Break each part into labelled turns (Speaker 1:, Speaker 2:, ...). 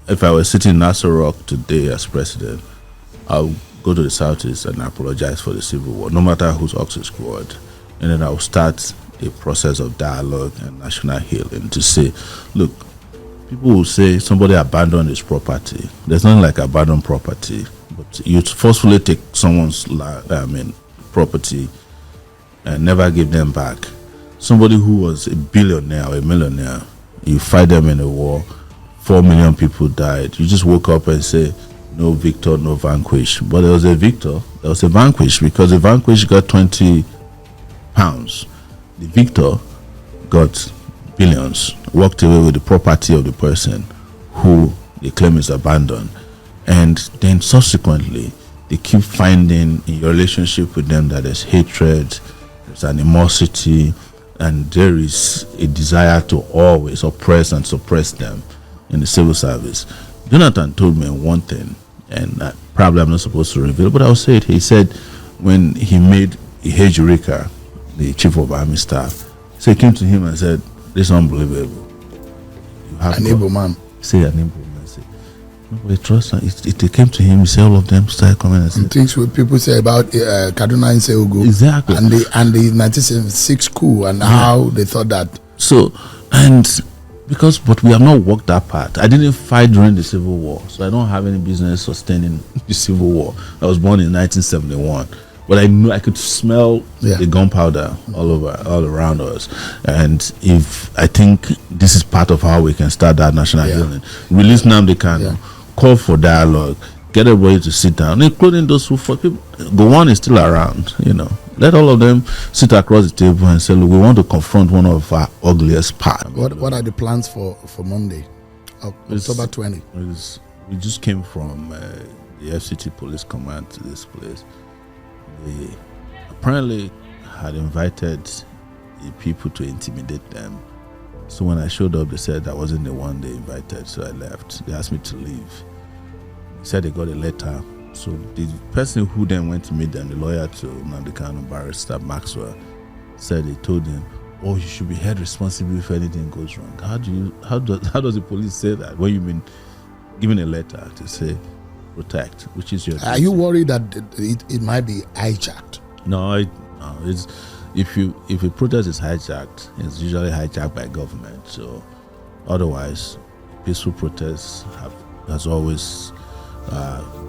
Speaker 1: if I was sitting in Nassau Rock today as president, I'll go to the Southeast and apologize for the Civil War, no matter whose ox is squad. And then I'll start a process of dialogue and national healing to say, look, people will say somebody abandoned his property. There's nothing like abandoned property, but you forcefully take someone's property and never give them back. Somebody who was a billionaire or a millionaire, you fight them in a war, 4 million people died. You just woke up and say, no victor, no vanquish. But there was a victor, there was a vanquish, because the vanquish got 20 pounds. The victor got billions, walked away with the property of the person who they claim is abandoned. And then subsequently, they keep finding in your relationship with them that there's hatred, there's animosity, and there is a desire to always oppress and suppress them in the civil service. Jonathan told me one thing, and probably I'm not supposed to reveal, but I'll say it. He said when he made Ihejurika the chief of army staff, so he came to him and said, "This is unbelievable. You have
Speaker 2: an able man."
Speaker 1: Say an able man. Say, nobody trusts him. It came to him. He said, all of them started coming and said,
Speaker 2: things what people say about Kaduna and Sowore,
Speaker 1: exactly,
Speaker 2: and the 1976 coup and how they thought that.
Speaker 1: So, but we have not walked that part. I didn't fight during the Civil War, so I don't have any business sustaining the Civil War. I was born in 1971. But I knew I could smell the gunpowder all around us, and I think this is part of how we can start that national healing. Release Nnamdi Kanu, call for dialogue, get everybody to sit down, including those who fought. People, Gowon is still around, Let all of them sit across the table and say, look, we want to confront one of our ugliest parts.
Speaker 2: What are the plans for Monday, October 20?
Speaker 1: We just came from the FCT Police Command to this place. They apparently had invited the people to intimidate them. So when I showed up, they said I wasn't the one they invited, so I left. They asked me to leave. They said they got a letter. So the person who then went to meet them, the lawyer to Nnamdi Kanu, Barrister Maxwell, said they told him, "Oh, you should be held responsible if anything goes wrong." How does the police say that when you've been given a letter to say protect, which is your duty?
Speaker 2: Are you worried that it might be hijacked?
Speaker 1: No. It's if a protest is hijacked, it's usually hijacked by government. So otherwise, peaceful protests has always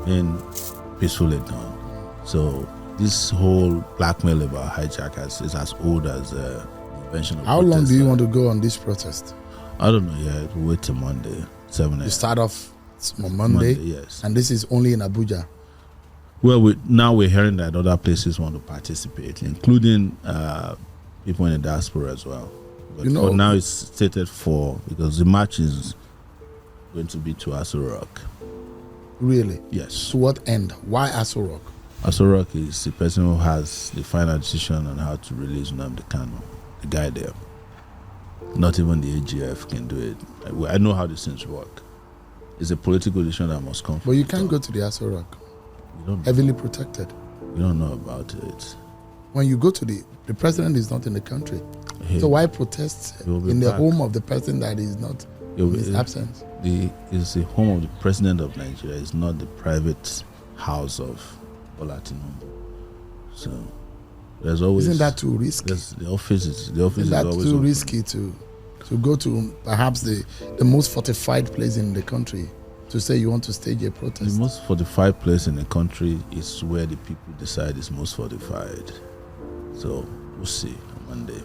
Speaker 1: been peacefully done. So this whole blackmail about hijack is as old as the invention of
Speaker 2: How long do you want to go on this protest?
Speaker 1: I don't know yet. We'll wait till Monday, 7 a.m.
Speaker 2: You start off on Monday,
Speaker 1: yes.
Speaker 2: And this is only in Abuja.
Speaker 1: Well, now we're hearing that other places want to participate, including people in the diaspora as well. But for now it's stated because the march is going to be to Aso Rock. Really? Yes.
Speaker 2: To what end? Why Aso Rock?
Speaker 1: Aso Rock is the person who has the final decision on how to release Nnamdi Kanu, the guy there. Not even the AGF can do it. I know how these things work. It's a political decision that must come from.
Speaker 2: But you can't go to the Aso Rock. Heavily protected.
Speaker 1: You don't know about it.
Speaker 2: When you go to the president is not in the country. So why protest in the home of the person that is not in his absence?
Speaker 1: It's the home of the president of Nigeria. It's not the private house of Bola Tinubu. So there's always.
Speaker 2: Isn't that too risky?
Speaker 1: The office is always
Speaker 2: too
Speaker 1: open.
Speaker 2: risky to go to perhaps the most fortified place in the country to say you want to stage a protest?
Speaker 1: The most fortified place in the country is where the people decide is most fortified. So we'll see on Monday.